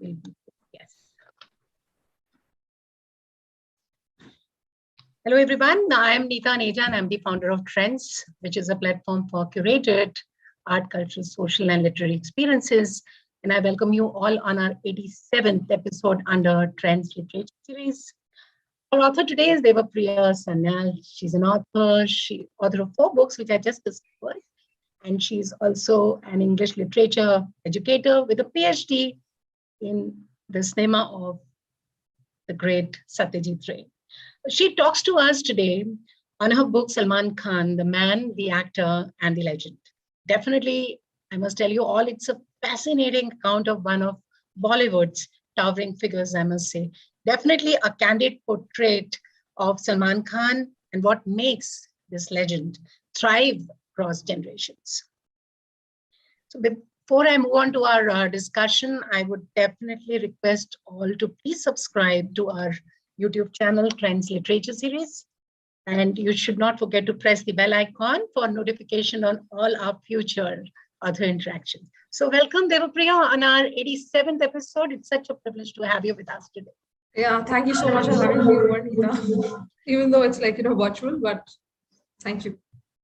Yes. Hello, everyone. I am Neeta Aneja, and I'm the founder of Trends, which is a platform for curated art, cultural, social, and literary experiences. And I welcome you all on our 87th episode under Trends Literature Series. Our author today is Devapriya Sanyal. She's an author. She's author of 4 books, which I just discovered. And she's also an English literature educator with a PhD in the cinema of the great Satyajit Ray. She talks to us today on her book, Salman Khan, The Man, the Actor, and the Legend. Definitely, I must tell you all, it's a fascinating account of one of Bollywood's towering figures, I must say. Definitely a candid portrait of Salman Khan and what makes this legend thrive across generations. So before I move on to our discussion, I would definitely request all to please subscribe to our YouTube channel, Trends Literature Series. And you should not forget to press the bell icon for notification on all our future other interactions. So welcome, Devapriya, on our 87th episode. It's such a privilege to have you with us today. Yeah, thank you so much for having me over, Neeta. Even though it's like, virtual, but thank you.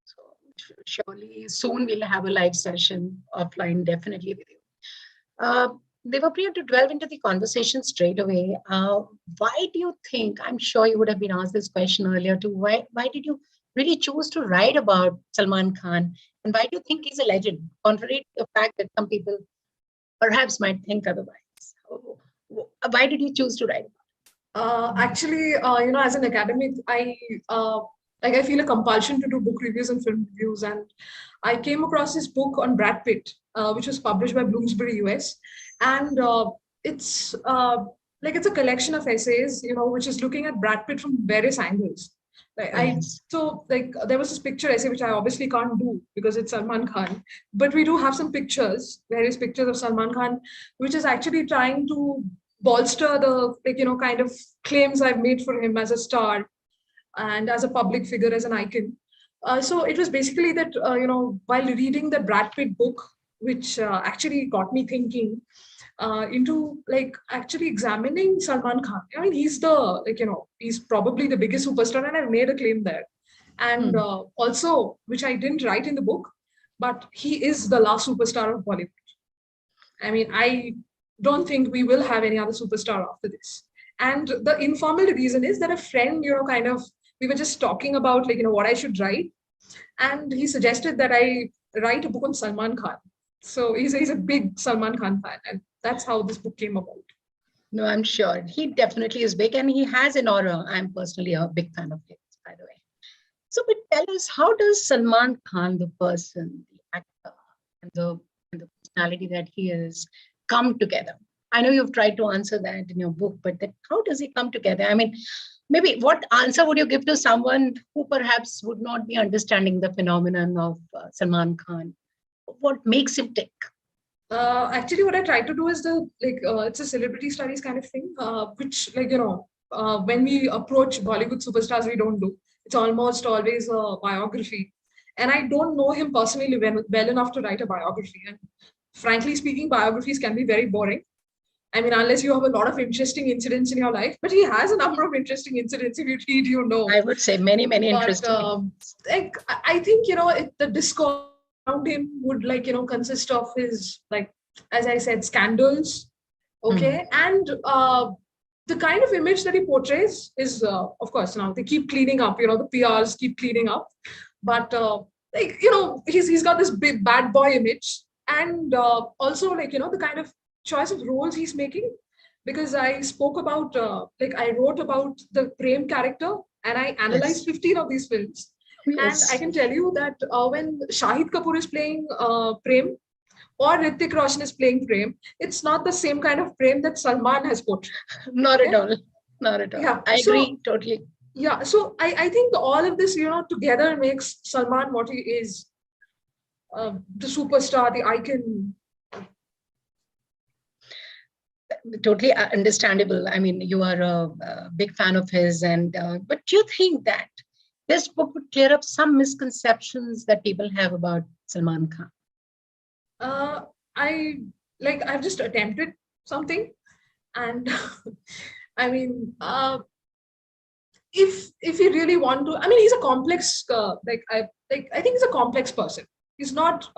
So surely soon we'll have a live session offline, definitely with you. Devapriya, to delve into the conversation straight away, why do you think, I'm sure you would have been asked this question earlier too, why did you really choose to write about Salman Khan? And why do you think he's a legend, contrary to the fact that some people perhaps might think otherwise? Why did you choose to write about it? Actually, as an academic, I feel a compulsion to do book reviews and film reviews. And I came across this book on Brad Pitt, which was published by Bloomsbury, US. And it's a collection of essays, which is looking at Brad Pitt from various angles. There was this picture essay, which I obviously can't do because it's Salman Khan, but we do have some pictures, various pictures of Salman Khan, which is actually trying to bolster the, kind of claims I've made for him as a star and as a public figure, as an icon. So it was basically that, while reading the Brad Pitt book, which actually got me thinking into actually examining Salman Khan. I mean, he's he's probably the biggest superstar, and I've made a claim there. And also, which I didn't write in the book, but he is the last superstar of Bollywood. I mean, I don't think we will have any other superstar after this. And the informal reason is that a friend, we were just talking about what I should write. And he suggested that I write a book on Salman Khan. So he's a big Salman Khan fan. And that's how this book came about. No, I'm sure. He definitely is big and he has an aura. I'm personally a big fan of his, by the way. So but tell us, how does Salman Khan, the person, the actor, and the personality that he is, come together? I know you've tried to answer that in your book, but how does he come together? I mean, maybe what answer would you give to someone who perhaps would not be understanding the phenomenon of Salman Khan? What makes him tick? Actually, what I try to do is it's a celebrity studies kind of thing, which when we approach Bollywood superstars, we don't do. It's almost always a biography. And I don't know him personally well enough to write a biography. And frankly speaking, biographies can be very boring. I mean, unless you have a lot of interesting incidents in your life, but he has a number of interesting incidents. If you read, I would say many interesting. I think, the discourse around him would consist of his, as I said, scandals. Okay. And the kind of image that he portrays is, of course, now they keep cleaning up, the PRs keep cleaning up. But, he's got this big bad boy image. And also, the kind of choice of roles he's making, because I spoke about, I wrote about the Prem character and I analyzed 15 of these films. Yes. And I can tell you that when Shahid Kapoor is playing Prem or Hrithik Roshan is playing Prem, it's not the same kind of Prem that Salman has portrayed. Not at all. Not at all. Yeah. I agree totally. Yeah. So I think all of this, together makes Salman what he is. The superstar, the icon. Totally understandable. I mean, you are a big fan of his, but do you think that this book would clear up some misconceptions that people have about Salman Khan? I've just attempted something. And I mean, if you really want to, I mean, he's a complex, I think he's a complex person. He's not,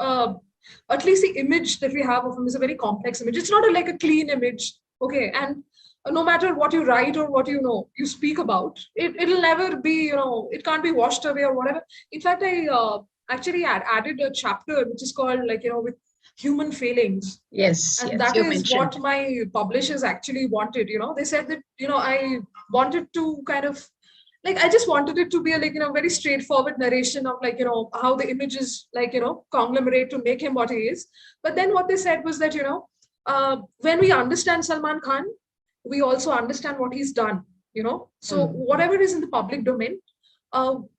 at least the image that we have of him is a very complex image. It's not like a clean image, okay? And no matter what you write or what you speak about, it'll never be, it can't be washed away or whatever. In fact, I actually added a chapter which is called with human failings. Yes, And yes, that you is mentioned. what my publishers actually wanted. They said that I wanted to kind of, like, I just wanted it to be a very straightforward narration of how the images conglomerate to make him what he is. But then what they said was that when we understand Salman Khan, we also understand what he's done. So whatever is in the public domain,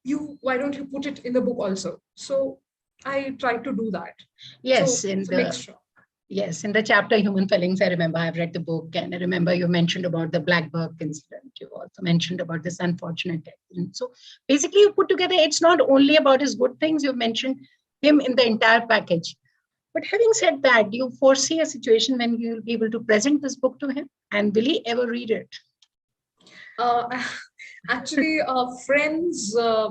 you why don't you put it in the book also? So I tried to do that. Yes, So in it's a the mixture. yes, in the chapter Human Feelings, I remember I've read the book, and I remember you mentioned about the Black Burke incident. You also mentioned about this unfortunate accident. So basically, you put together, it's not only about his good things, you've mentioned him in the entire package. But having said that, do you foresee a situation when you'll be able to present this book to him? And will he ever read it? Actually, friends, I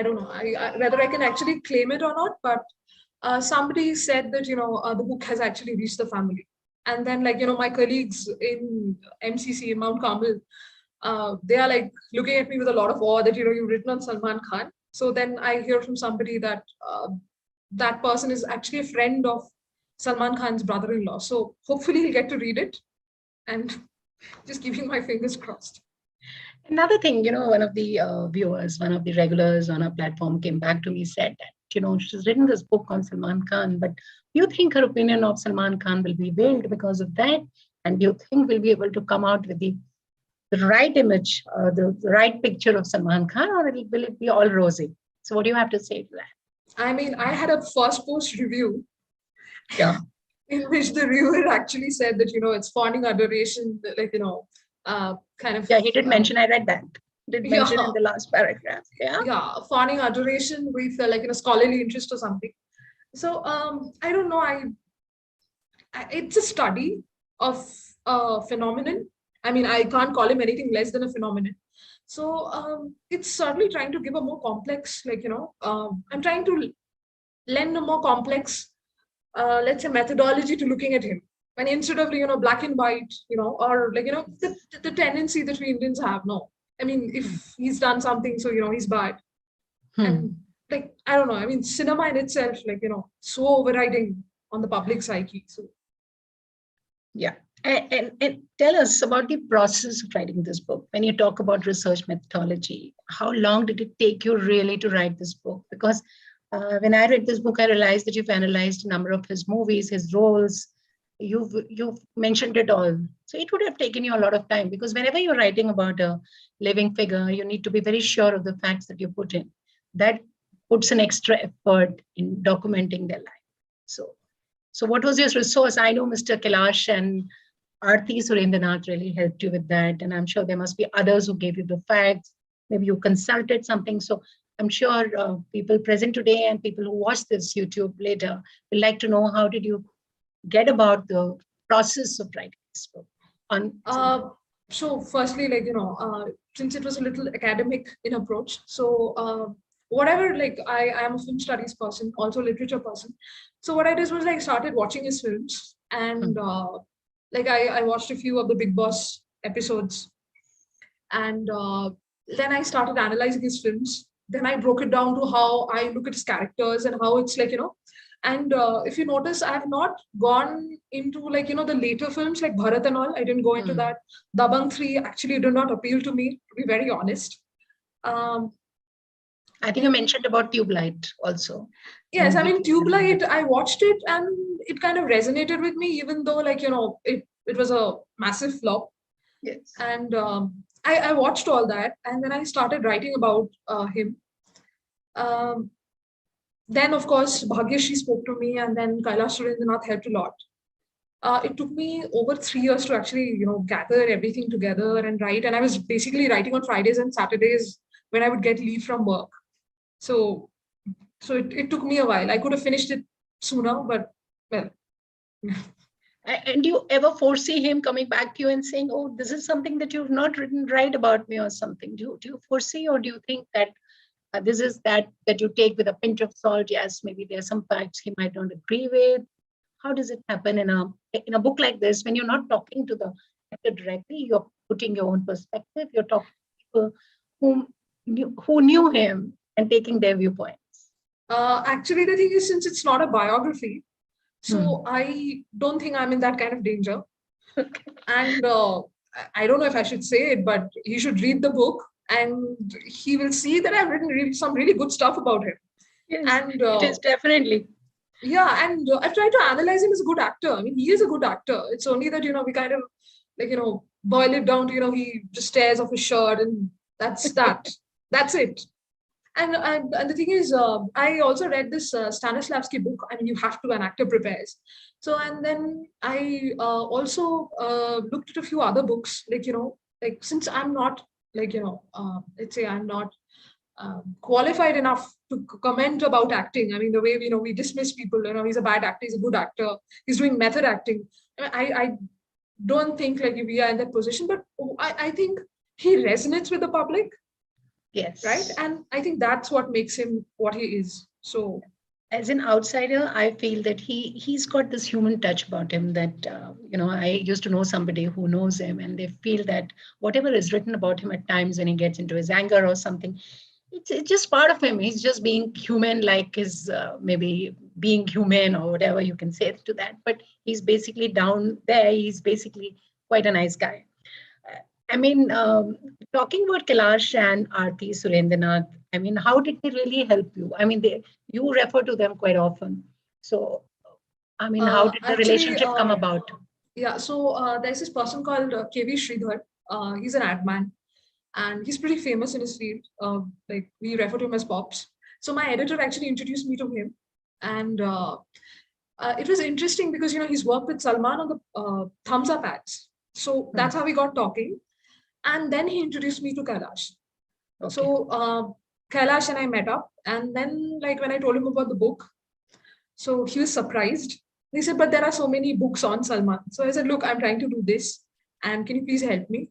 don't know whether I can actually claim it or not, but somebody said that the book has actually reached the family. And then my colleagues in MCC in Mount Carmel, they are like looking at me with a lot of awe that you've written on Salman Khan. So then I hear from somebody that that person is actually a friend of Salman Khan's brother-in-law. So hopefully he'll get to read it, and just keeping my fingers crossed. Another thing, one of the viewers, one of the regulars on our platform came back to me, said that, she's written this book on Salman Khan, but do you think her opinion of Salman Khan will be veiled because of that? And do you think we'll be able to come out with the right image, the right picture of Salman Khan, or will it be all rosy? So what do you have to say to that? I mean, I had a first post review. Yeah. In which the reviewer actually said that, it's fawning adoration, kind of. Yeah, he did mention, I read that. Did mention Yeah. in the last paragraph. Yeah. Yeah, fawning adoration with scholarly interest or something. So I don't know. It's a study of a phenomenon. I mean, I can't call him anything less than a phenomenon. So it's certainly trying to give a more complex, I'm trying to lend a more complex, let's say, methodology to looking at him. And instead of black and white, or the tendency that we Indians have. No, I mean, if he's done something, so he's bad. And I don't know. I mean, cinema in itself, so overriding on the public psyche. So yeah. And tell us about the process of writing this book. When you talk about research methodology, how long did it take you really to write this book? Because when I read this book, I realized that you've analyzed a number of his movies, his roles. You've mentioned it all. So it would have taken you a lot of time, because whenever you're writing about a living figure, you need to be very sure of the facts that you put in. That puts an extra effort in documenting their life. So what was your resource? I know Mr. Kailash and Aarti Surendranath really helped you with that. And I'm sure there must be others who gave you the facts. Maybe you consulted something. So I'm sure people present today and people who watch this YouTube later will like to know, how did you get about the process of writing this book? So firstly, since it was a little academic in approach, so whatever, I am a film studies person, also literature person. So what I did was I started watching his films, and I watched a few of the Big Boss episodes, and then I started analyzing his films. Then I broke it down to how I look at his characters and how it's and if you notice, I have not gone into the later films like Bharat and all. I didn't go into that. Dabang 3 actually did not appeal to me, to be very honest. I think you mentioned about Tube Light also. Yes, I mean, Tube Light, I watched it and it kind of resonated with me, even though it was a massive flop. Yes. And I watched all that, and then I started writing about him. Then, of course, Bhagyashri spoke to me, and then Kailash Surendranath helped a lot. It took me over 3 years to actually, gather everything together and write. And I was basically writing on Fridays and Saturdays when I would get leave from work. So it took me a while. I could have finished it sooner, but well. And do you ever foresee him coming back to you and saying, "Oh, this is something that you've not written right about me," or something? Do you foresee, or do you think that this is that you take with a pinch of salt? Yes, maybe there are some facts he might not agree with. How does it happen in a book like this when you're not talking to the actor directly? You're putting your own perspective. You're talking to people who knew him and taking their viewpoints. Actually, the thing is, since it's not a biography, Hmm. so I don't think I'm in that kind of danger. Okay. And I don't know if I should say it, but he should read the book and he will see that I've written some really good stuff about him. Yes, And it is definitely. yeah, and I've tried to analyze him as a good actor. I mean, he is a good actor. It's only that, we kind of boil it down to, he just tears off his shirt and that's that. That's it. And the thing is, I also read this Stanislavski book. I mean, you have to, an actor prepares. So, and then I also looked at a few other books, like since I'm not, let's say I'm not qualified enough to comment about acting. I mean, the way, we dismiss people, he's a bad actor, he's a good actor, he's doing method acting. I don't think like we are in that position, but I think he resonates with the public, right? Yes. And I think that's what makes him what he is. So As an outsider, I feel that he's got this human touch about him that I used to know somebody who knows him, and they feel that whatever is written about him at times when he gets into his anger or something, it's just part of him. He's just being human, like his maybe being human or whatever you can say to that. But he's basically down there. He's basically quite a nice guy. I mean, talking about Kailash and Aarti Surendranath, I mean, how did they really help you? I mean, you refer to them quite often. So, I mean, how did the actually, relationship come about? yeah, so there's this person called KV Sridhar. He's an ad man and he's pretty famous in his field. Like we refer to him as Pops. So my editor actually introduced me to him, and it was interesting because he's worked with Salman on the thumbs up ads. So Hmm. that's how we got talking, and then he introduced me to Kailash. Okay. So Kailash and I met up, and then like when I told him about the book, so he was surprised. He said, "But there are so many books on Salman." So I said, "Look, I'm trying to do this, and can you please help me?"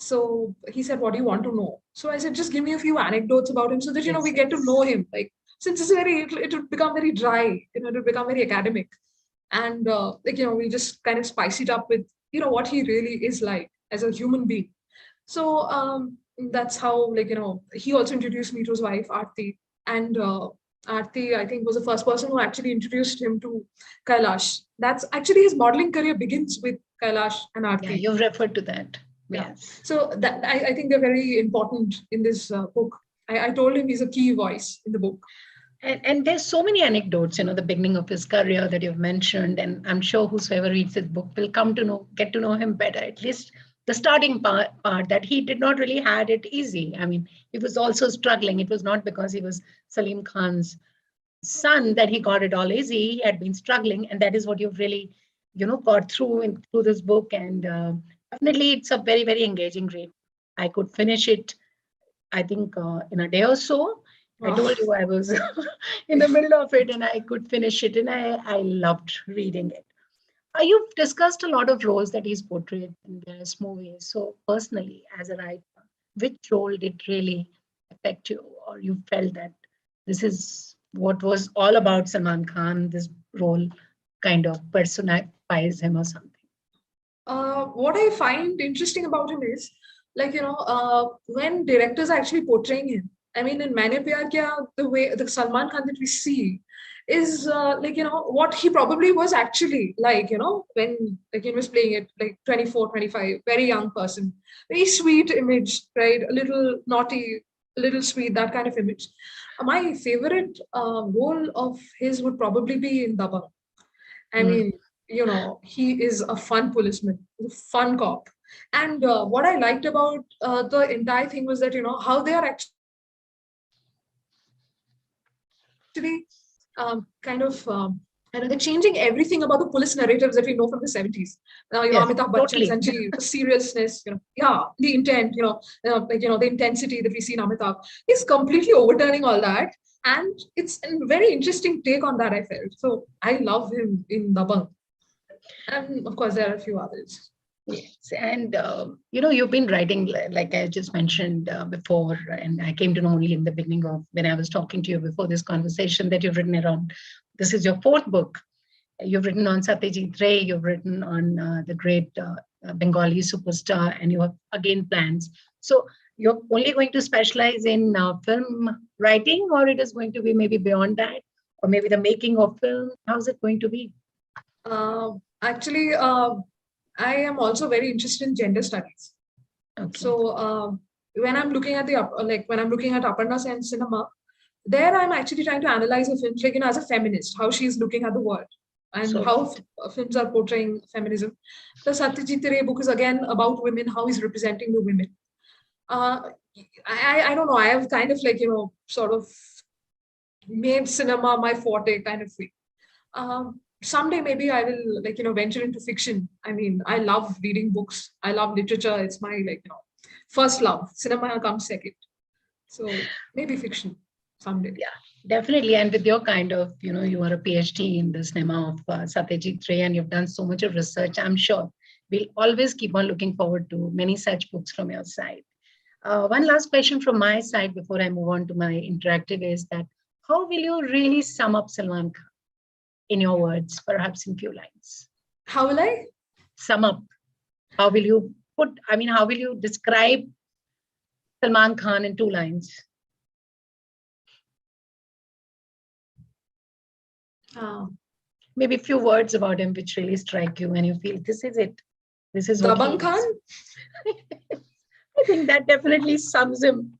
So he said, "What do you want to know?" So I said, "Just give me a few anecdotes about him so that we Yes, get to yes. know him. Like since it's it would become very dry, it would become very academic, and we just kind of spice it up with what he really is like as a human being. So that's how he also introduced me to his wife Aarti, and Aarti I think was the first person who actually introduced him to Kailash. That's actually his modeling career begins with Kailash and Yeah, Aarti. you've referred to that. Yeah. Yes. So that I think they're very important in this book. I told him he's a key voice in the book. And there's so many anecdotes, the beginning of his career that you've mentioned, and I'm sure whosoever reads this book will get to know him better. At least the starting part that he did not really had it easy. I mean, he was also struggling. It was not because he was Salim Khan's son that he got it all easy. He had been struggling, and that is what you've really, got through this book. And definitely, it's a very, very engaging read. I could finish it, I think, in a day or so. I Wow. told you I was in the middle of it and I could finish it, and I loved reading it. You've discussed a lot of roles that he's portrayed in various movies. So, personally, as a writer, which role did really affect you, or you felt that this is what was all about Salman Khan, this role kind of personifies him or something? What I find interesting about him is, when directors are actually portraying him. I mean, in Maine Pyar Kiya, the way the Salman Khan that we see is what he probably was actually like, when like he was playing it like 24, 25, very young person, very sweet image, right? A little naughty, a little sweet, that kind of image. My favorite role of his would probably be in Dabang. I Mm. mean, he is a fun policeman, he's a fun cop. And what I liked about the entire thing was that, how they are actually kind of, I know they're changing everything about the police narratives that we know from the 70s. Now, Yes, Amitabh Bachchan, totally. Sanjeev, the seriousness, yeah, the intent, the intensity that we see in Amitabh. He's completely overturning all that. And it's a very interesting take on that, I felt. So I love him in Dabang. And of course, there are a few others. Yes, and you've been writing like I just mentioned before, and I came to know only in the beginning of when I was talking to you before this conversation that you've written around. This is your fourth book. You've written on Satyajit Ray, you've written on the great Bengali superstar, and you have again plans. So you're only going to specialize in film writing, or it is going to be maybe beyond that, or maybe the making of film. How's it going to be? Actually, I am also very interested in gender studies. Okay. So when I'm looking at when I'm looking at Aparna Sen's cinema, there I'm actually trying to analyze a film, like, as a feminist, how she's looking at the world and So- how films are portraying feminism. The Satyajit Ray book is again about women, how he's representing the women. I don't know. I have kind of sort of made cinema my forte kind of thing. Someday maybe I will venture into fiction. I mean, I love reading books. I love literature. It's my first love. Cinema comes second. So maybe fiction someday. Yeah, definitely. And with your kind of, you are a PhD in the cinema of Satyajit Ray, and you've done so much of research, I'm sure we'll always keep on looking forward to many such books from your side. One last question from my side before I move on to my interactive is that how will you really sum up Salman Khan in your words, perhaps in few lines? How will I? Sum up. How will you how will you describe Salman Khan in 2 lines? Maybe a few words about him which really strike you and you feel this is it. This is what Dabang Khan? I think that definitely sums him.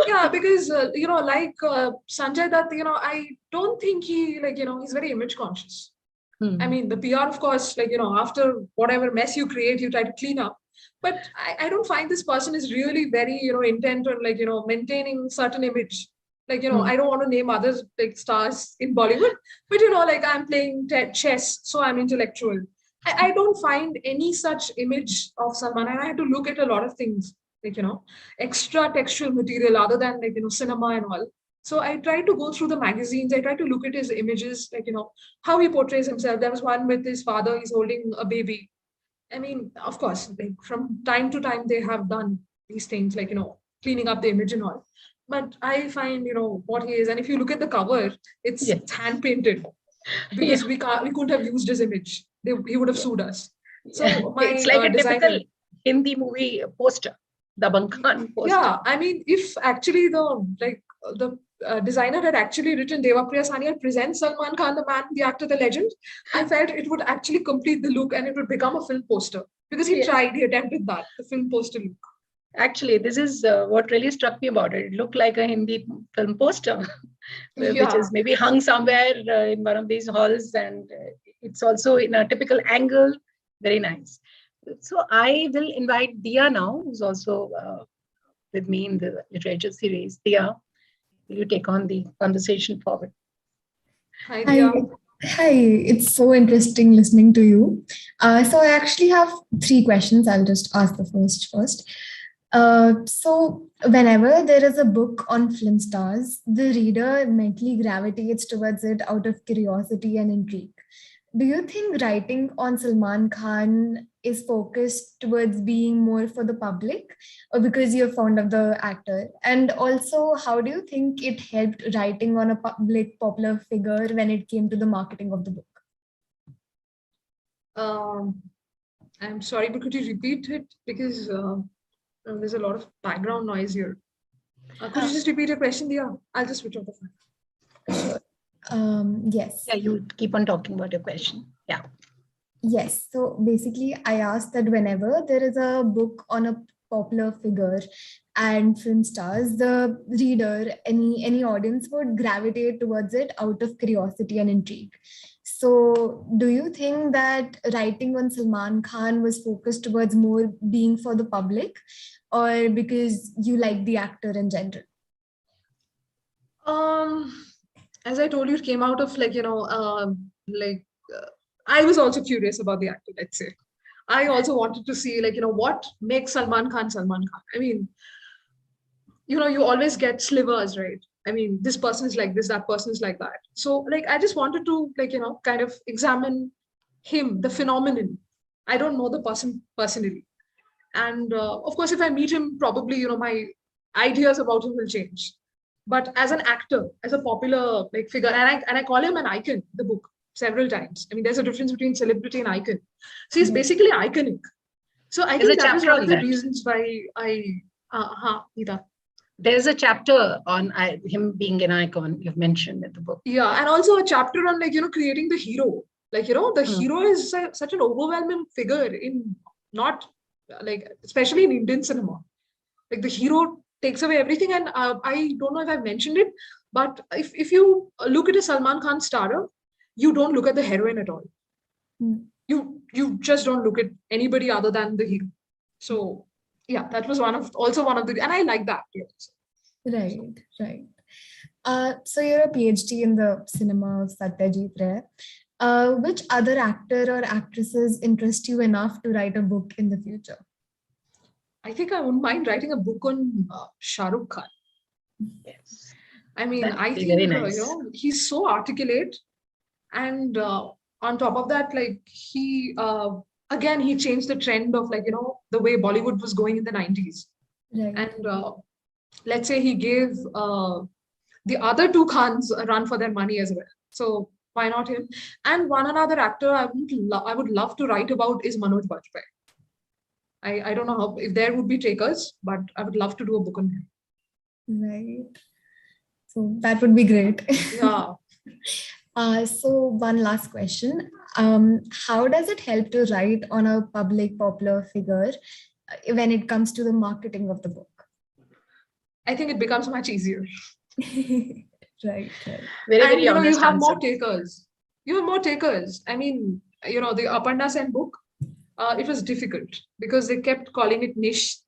Yeah, because Sanjay Dutt, I don't think he he's very image conscious. I mean, the PR, of course, after whatever mess you create, you try to clean up. But I don't find this person is really very intent on maintaining certain image. I don't want to name others stars in Bollywood, but I'm playing chess, so I'm intellectual. I don't find any such image of Salman, and I had to look at a lot of things extra textual material other than cinema and all. So I try to go through the magazines. I try to look at his images, how he portrays himself. There was one with his father; he's holding a baby. I mean, of course, from time to time they have done these things, cleaning up the image and all. But I find what he is, and if you look at the cover, it's hand painted because we couldn't have used his image. He would have sued us. So my it's like a designer, typical Hindi movie poster, Dabang Khan poster. Yeah, I mean, if actually the designer had actually written Devapriya Sanyal presents Salman Khan, the man, the actor, the legend, I felt it would actually complete the look and it would become a film poster because he attempted that, the film poster look. Actually, this is what really struck me about it. It looked like a Hindi film poster, which is maybe hung somewhere in one of these halls, and it's also in a typical angle. Very nice. So I will invite Dia now, who's also with me in the literature series. Dia, will you take on the conversation forward? Hi, Dia. Hi, it's so interesting listening to you. So I actually have 3 questions. I'll just ask the first. So whenever there is a book on film stars, the reader mentally gravitates towards it out of curiosity and intrigue. Do you think writing on Salman Khan is focused towards being more for the public or because you're fond of the actor? And also, how do you think it helped writing on a popular figure when it came to the marketing of the book? I'm sorry, but could you repeat it? Because there's a lot of background noise here. Could you just repeat your question, Dia? I'll just switch off the phone. Yes. Yeah, you keep on talking about your question. Yeah. Yes. So basically, I asked that whenever there is a book on a popular figure and film stars, the reader, any audience would gravitate towards it out of curiosity and intrigue. So do you think that writing on Salman Khan was focused towards more being for the public or because you like the actor in general? As I told you, it came out of I was also curious about the actor, let's say. I also wanted to see what makes Salman Khan Salman Khan. I mean, you always get slivers, right? I mean, this person is like this, that person is like that. So I just wanted to kind of examine him, the phenomenon. I don't know the person personally. And of course, if I meet him, probably, my ideas about him will change. But as an actor, as a popular like figure, and I call him an icon in the book several times. I mean, there's a difference between celebrity and icon. So he's basically iconic. So I There's think a that is chapter one on of the that. reasons why Neeta. There's a chapter on him being an icon you've mentioned in the book. Yeah, and also a chapter on creating the hero. The hero is such an overwhelming figure in not especially in Indian cinema. Like the hero takes away everything, and I don't know if I've mentioned it, but if you look at a Salman Khan starrer, you don't look at the heroine at all. You just don't look at anybody other than the hero. So yeah, that was one of the, and I like that. Yes. Right. So you're a PhD in the cinema of Satyajit Ray. Which other actor or actresses interest you enough to write a book in the future? I think I wouldn't mind writing a book on Shah Rukh Khan. Yes. I mean, I think very nice. he's so articulate, and on top of that, he again he changed the trend of the way Bollywood was going in the 90s. Right. And let's say he gave the other two Khans a run for their money as well. So why not him? And one another actor I would love to write about is Manoj Bajpayee. I don't know if there would be takers, but I would love to do a book on him. Right. So that would be great. Yeah. So one last question. How does it help to write on a public popular figure when it comes to the marketing of the book? I think it becomes much easier. Right. Very and honest you have answer. more takers. You have more takers. I mean, the Aparna Sen book, it was difficult because they kept calling it niche.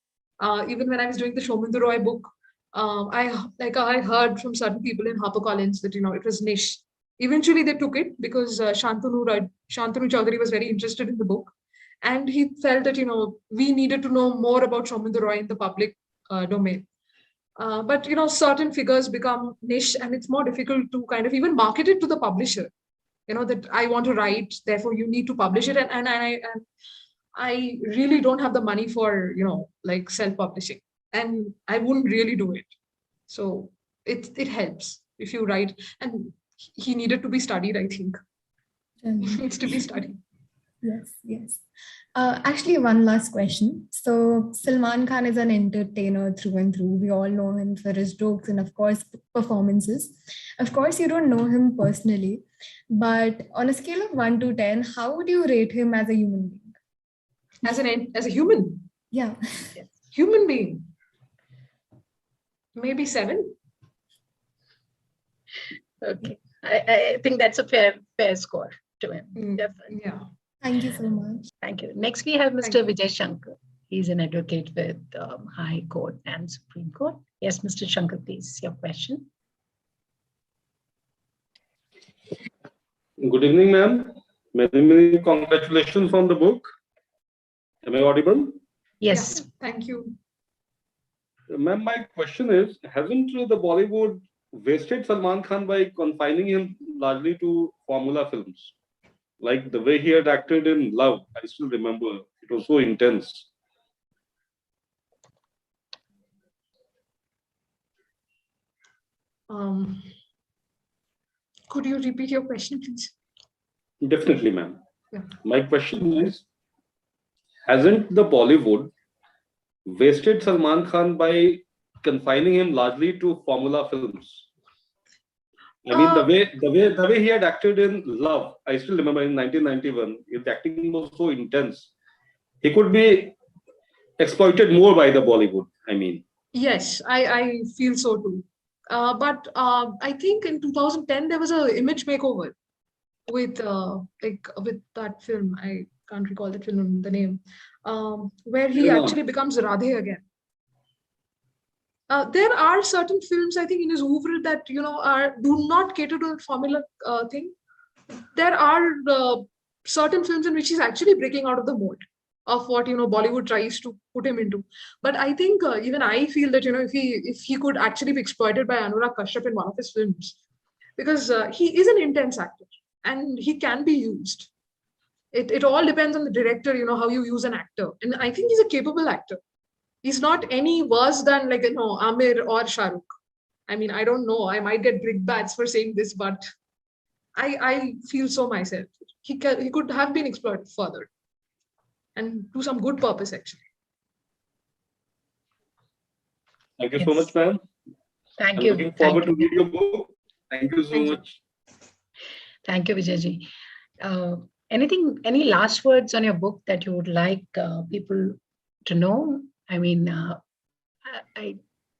Even when I was doing the Shomindra Roy book, I heard from certain people in HarperCollins that it was niche. Eventually, they took it because Shantanu Chaudhary was very interested in the book, and he felt that we needed to know more about Shomindra Roy in the public domain. But certain figures become niche, and it's more difficult to kind of even market it to the publisher. That I want to write, therefore you need to publish it, and I really don't have the money for self-publishing, and I wouldn't really do it. So it helps if you write, and he needed to be studied. I think he needs to be studied. Yes. Actually, one last question. So Salman Khan is an entertainer through and through. We all know him for his jokes and, of course, performances. Of course, you don't know him personally, but on a scale of 1 to 10, how would you rate him as a human being? As a human? Yeah. Human being? Maybe 7. Okay. I think that's a fair score to him. Definitely. Yeah. Thank you so much. Thank you. Next, we have Mr. Vijay Shankar. He's an advocate with High Court and Supreme Court. Yes, Mr. Shankar, please, your question. Good evening, ma'am. Many congratulations on the book. Am I audible? Yes. Yeah, thank you. Ma'am, my question is, hasn't the Bollywood wasted Salman Khan by confining him largely to formula films? Like the way he had acted in Love, I still remember. It was so intense. Could you repeat your question, please? Definitely, ma'am. Yeah. My question is, hasn't the Bollywood wasted Salman Khan by confining him largely to formula films? I mean, the way he had acted in Love, I still remember in 1991, his acting was so intense. He could be exploited more by the Bollywood, I mean. Yes, I feel so too. But I think in 2010, there was an image makeover with that film. I can't recall the film, the name, where he actually becomes Radhe again. There are certain films, I think, in his oeuvre that do not cater to the formula thing. There are certain films in which he's actually breaking out of the mold of what Bollywood tries to put him into. But I think even I feel that if he could actually be exploited by Anurag Kashyap in one of his films, because he is an intense actor and he can be used. It all depends on the director, how you use an actor. And I think he's a capable actor. He's not any worse than like, Amir or Shah Rukh. I mean, I don't know. I might get brickbats for saying this, but I feel so myself. He could have been explored further and to some good purpose, actually. Thank you so much, ma'am. Thank I'm you. looking forward to read your book. Thank you so much. Thank you, Vijayji. Any last words on your book that you would like people to know? I mean, I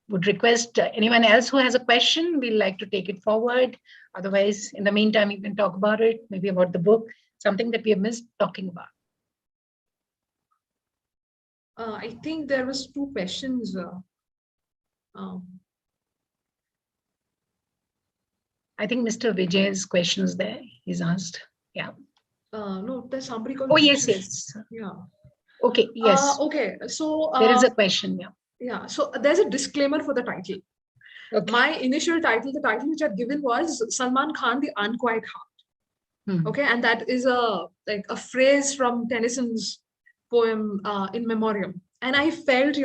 would request anyone else who has a question, we'd like to take it forward. Otherwise, in the meantime, you can talk about it, maybe about the book, something that we have missed talking about. I think there was 2 questions. I think Mr. Vijay's question is there. He's asked. Yeah. No, there's somebody called. Oh, yes, yes. Yeah. Okay, yes. Okay, so there is a question. Yeah. Yeah. So there's a disclaimer for the title. Okay. My initial title, the title which I'd given was Salman Khan, The Unquiet Heart. Okay, and that is a phrase from Tennyson's poem In Memoriam. And I felt,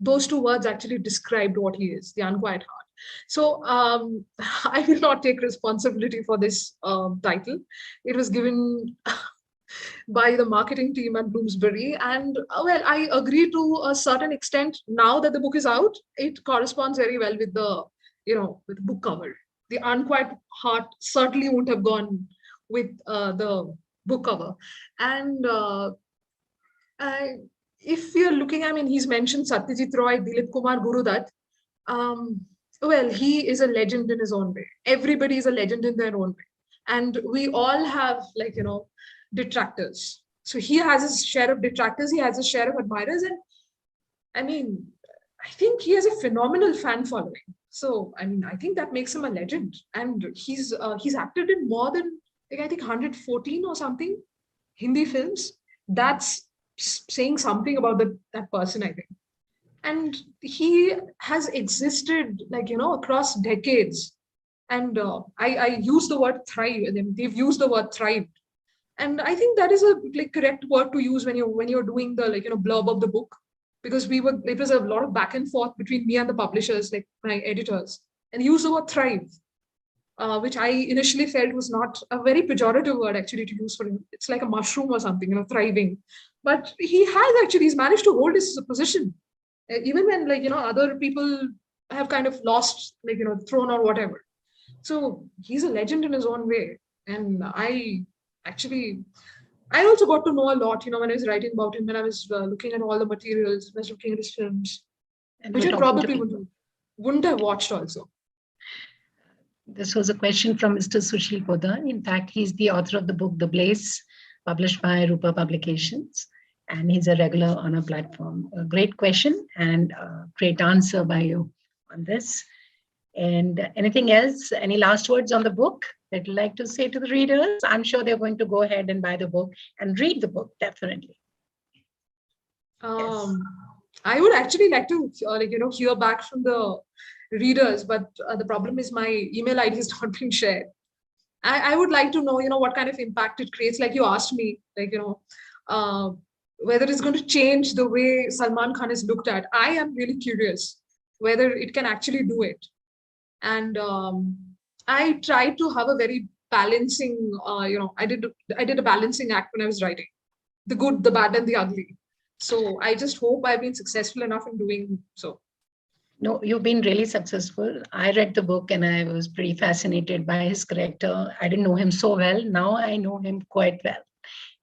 those 2 words actually described what he is, the unquiet heart. So I will not take responsibility for this title. It was given by the marketing team at Bloomsbury. And well, I agree to a certain extent. Now that the book is out, it corresponds very well with the, with the book cover. The Unquiet Heart certainly won't have gone with the book cover. And if you're looking, I mean, he's mentioned Satyajit Roy, Dilip Kumar, Gurudutt. Well, he is a legend in his own way. Everybody is a legend in their own way. And we all have, detractors. So he has his share of detractors, he has his share of admirers. And I mean, I think he has a phenomenal fan following. So, I mean, I think that makes him a legend. And he's acted in more than, I think, 114 or something Hindi films. That's saying something about that person, I think. And he has existed across decades. And I use the word thrive, and they've used the word thrive. And I think that is a correct word to use when you're doing the blurb of the book, because it was a lot of back and forth between me and the publishers, my editors, and use the word thrive, which I initially felt was not a very pejorative word actually to use for him. It's like a mushroom or something, thriving. But he's managed to hold his position, even when other people have kind of lost, throne or whatever. So he's a legend in his own way. And I also got to know a lot, when I was writing about him, when I was looking at all the materials, when I was looking at his films, and which I probably wouldn't have watched also. This was a question from Mr. Sushil Poddar. In fact, he's the author of the book, The Blaze, published by Rupa Publications. And he's a regular on our platform. A great question and a great answer by you on this. And anything else? Any last words on the book that you'd like to say to the readers? I'm sure they're going to go ahead and buy the book and read the book, definitely. Yes. I would actually like to hear back from the readers, but the problem is my email ID has not been shared. I would like to know, what kind of impact it creates. Like you asked me, whether it's going to change the way Salman Khan is looked at. I am really curious whether it can actually do it. And I tried to have a very balancing, I did a balancing act when I was writing, the good, the bad, and the ugly. So I just hope I've been successful enough in doing so. No, you've been really successful. I read the book and I was pretty fascinated by his character. I didn't know him so well. Now I know him quite well.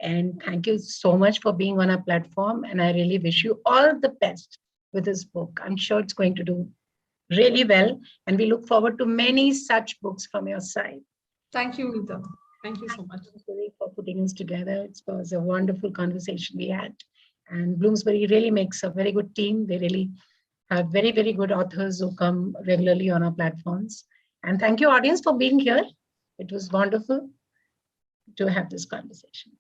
And thank you so much for being on our platform. And I really wish you all the best with this book. I'm sure it's going to do really well. And we look forward to many such books from your side. Thank you, Neeta. Thank you so much for putting us together. It was a wonderful conversation we had. And Bloomsbury really makes a very good team. They really have very, very good authors who come regularly on our platforms. And thank you, audience, for being here. It was wonderful to have this conversation.